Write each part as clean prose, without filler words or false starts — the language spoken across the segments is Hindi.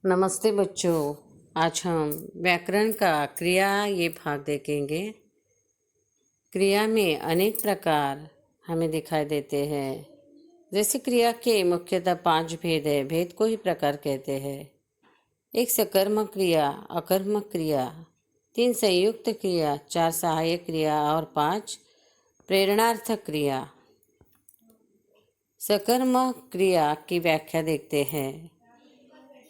नमस्ते बच्चों। आज हम व्याकरण का क्रिया ये भाग देखेंगे। क्रिया में अनेक प्रकार हमें दिखाई देते हैं। जैसे क्रिया के मुख्यतः 5 भेद है। भेद को ही प्रकार कहते हैं। एक सकर्मक क्रिया, अकर्मक क्रिया, 3 संयुक्त क्रिया, 4 सहायक क्रिया और 5 प्रेरणार्थक क्रिया। सकर्मक क्रिया की व्याख्या देखते हैं।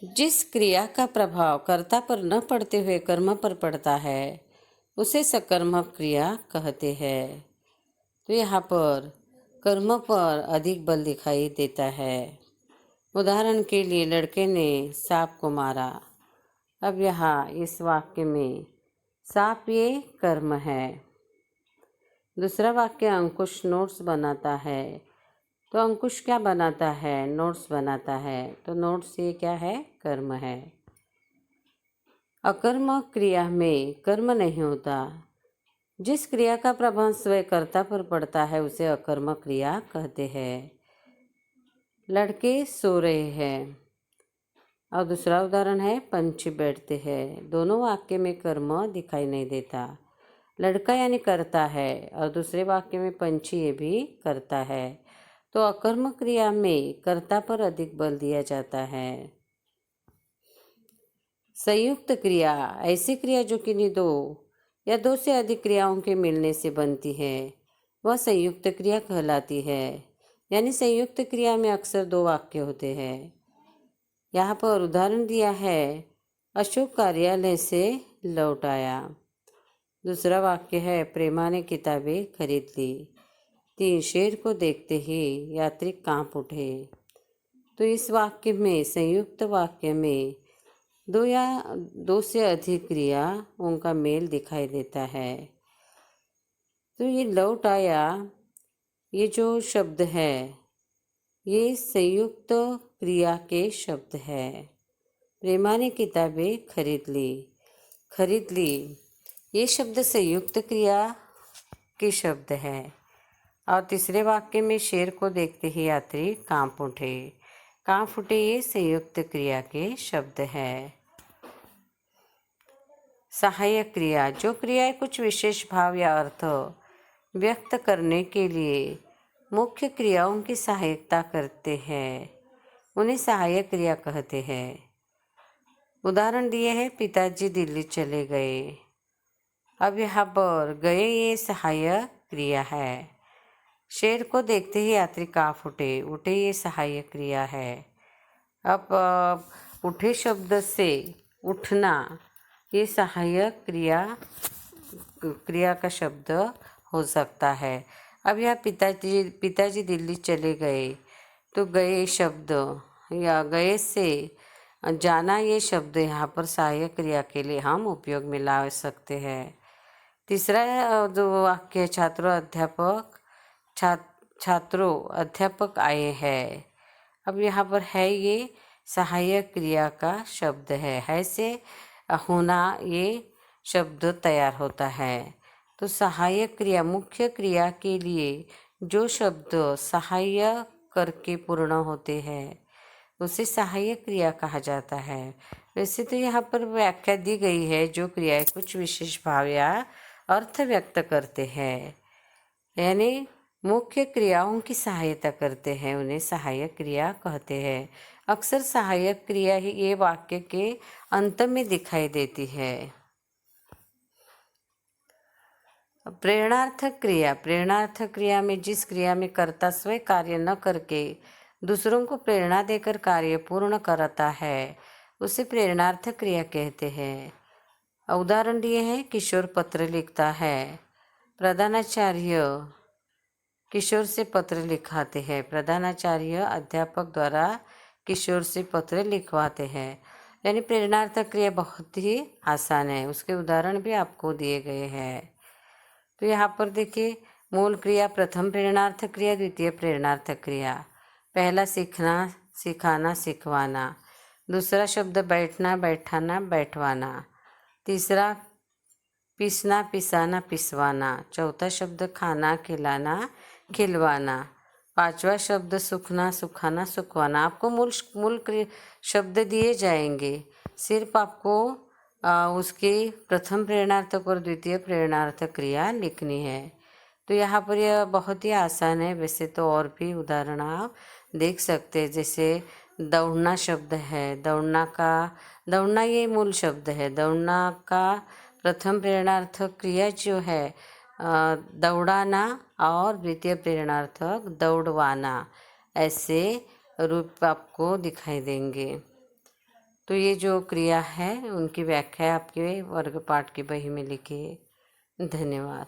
जिस क्रिया का प्रभाव कर्ता पर न पड़ते हुए कर्म पर पड़ता है उसे सकर्मक क्रिया कहते हैं। तो यहाँ पर कर्म पर अधिक बल दिखाई देता है। उदाहरण के लिए लड़के ने सांप को मारा। अब यहाँ इस वाक्य में सांप ये कर्म है। दूसरा वाक्य अंकुश नोट्स बनाता है। तो अंकुश क्या बनाता है? नोट्स बनाता है। तो नोट्स ये क्या है? कर्म है। अकर्मक क्रिया में कर्म नहीं होता। जिस क्रिया का प्रभाव स्वयं कर्ता पर पड़ता है उसे अकर्मक क्रिया कहते हैं। लड़के सो रहे हैं और दूसरा उदाहरण है पंछी बैठते हैं। दोनों वाक्य में कर्म दिखाई नहीं देता। लड़का यानी करता है और दूसरे वाक्य में पंछी ये भी करता है। तो अकर्मक क्रिया में कर्ता पर अधिक बल दिया जाता है। संयुक्त क्रिया ऐसी क्रिया जो किन्हीं 2 या 2 से अधिक क्रियाओं के मिलने से बनती है वह संयुक्त क्रिया कहलाती है। यानी संयुक्त क्रिया में अक्सर 2 वाक्य होते हैं। यहाँ पर उदाहरण दिया है, अशोक कार्यालय से लौट आया। दूसरा वाक्य है, प्रेमा ने किताबें खरीद ली। 3 शेर को देखते ही यात्री कांप उठे। तो इस वाक्य में, संयुक्त वाक्य में 2 या 2 से अधिक क्रिया उनका मेल दिखाई देता है। तो ये लौट आया, ये जो शब्द है ये संयुक्त क्रिया के शब्द है। प्रेमा ने किताबें खरीद ली ये शब्द संयुक्त क्रिया के शब्द है। और तीसरे वाक्य में शेर को देखते ही यात्री कांप उठे ये संयुक्त क्रिया के शब्द है। सहायक क्रिया, जो क्रियाएं कुछ विशेष भाव या अर्थ व्यक्त करने के लिए मुख्य क्रियाओं की सहायता करते हैं उन्हें सहायक क्रिया कहते हैं। उदाहरण दिए हैं, पिताजी दिल्ली चले गए। अब यहाँ पर गए ये सहायक क्रिया है। शेर को देखते ही यात्री कांप उठे ये सहायक क्रिया है। अब उठे शब्द से उठना ये सहायक क्रिया का शब्द हो सकता है। अब यहाँ पिताजी दिल्ली चले गए। तो गए शब्द या गए से जाना ये शब्द यहाँ पर सहायक क्रिया के लिए हम उपयोग में ला सकते हैं। तीसरा जो वाक्य, छात्रों अध्यापक आए हैं। अब यहाँ पर है ये सहायक क्रिया का शब्द है से होना ये शब्द तैयार होता है। तो सहायक क्रिया, मुख्य क्रिया के लिए जो शब्द सहाय करके पूर्ण होते हैं उसे सहायक क्रिया कहा जाता है। वैसे तो यहाँ पर व्याख्या दी गई है, जो क्रियाएं कुछ विशेष भाव या अर्थ व्यक्त करते हैं यानी मुख्य क्रियाओं की सहायता करते हैं उन्हें सहायक क्रिया कहते हैं। अक्सर सहायक क्रिया ही ये वाक्य के अंत में दिखाई देती है। प्रेरणार्थक क्रिया में जिस क्रिया में कर्ता स्वयं कार्य न करके दूसरों को प्रेरणा देकर कार्य पूर्ण करता है उसे प्रेरणार्थक क्रिया कहते हैं। उदाहरण दिए हैं, किशोर पत्र लिखता है। प्रधानाचार्य किशोर से पत्र लिखवाते हैं। प्रधानाचार्य अध्यापक द्वारा किशोर से पत्र लिखवाते हैं। यानी प्रेरणार्थक क्रिया बहुत ही आसान है। उसके उदाहरण भी आपको दिए गए हैं। तो यहाँ पर देखिए, मूल क्रिया प्रथम प्रेरणार्थक क्रिया, द्वितीय प्रेरणार्थक क्रिया। पहला सीखना, सिखाना, सिखवाना। दूसरा शब्द बैठना, बैठाना, बैठवाना। तीसरा पीसना, पिसाना, पिसवाना। चौथा शब्द खाना, खिलाना, खिलवाना। 5वां शब्द सुखना, सुखाना, सुखवाना। आपको मूल शब्द दिए जाएंगे, सिर्फ आपको उसके प्रथम प्रेरणार्थक और द्वितीय प्रेरणार्थक क्रिया लिखनी है। तो यहाँ पर यह बहुत ही आसान है। वैसे तो और भी उदाहरण आप देख सकते हैं, जैसे दौड़ना शब्द है, दौड़ना ये मूल शब्द है। दौड़ना का प्रथम प्रेरणार्थक क्रिया जो है दौड़ाना और द्वितीय प्रेरणार्थक दौड़वाना, ऐसे रूप आपको दिखाई देंगे। तो ये जो क्रिया है उनकी व्याख्या आपके वर्ग पाठ की बही में लिखिए। धन्यवाद।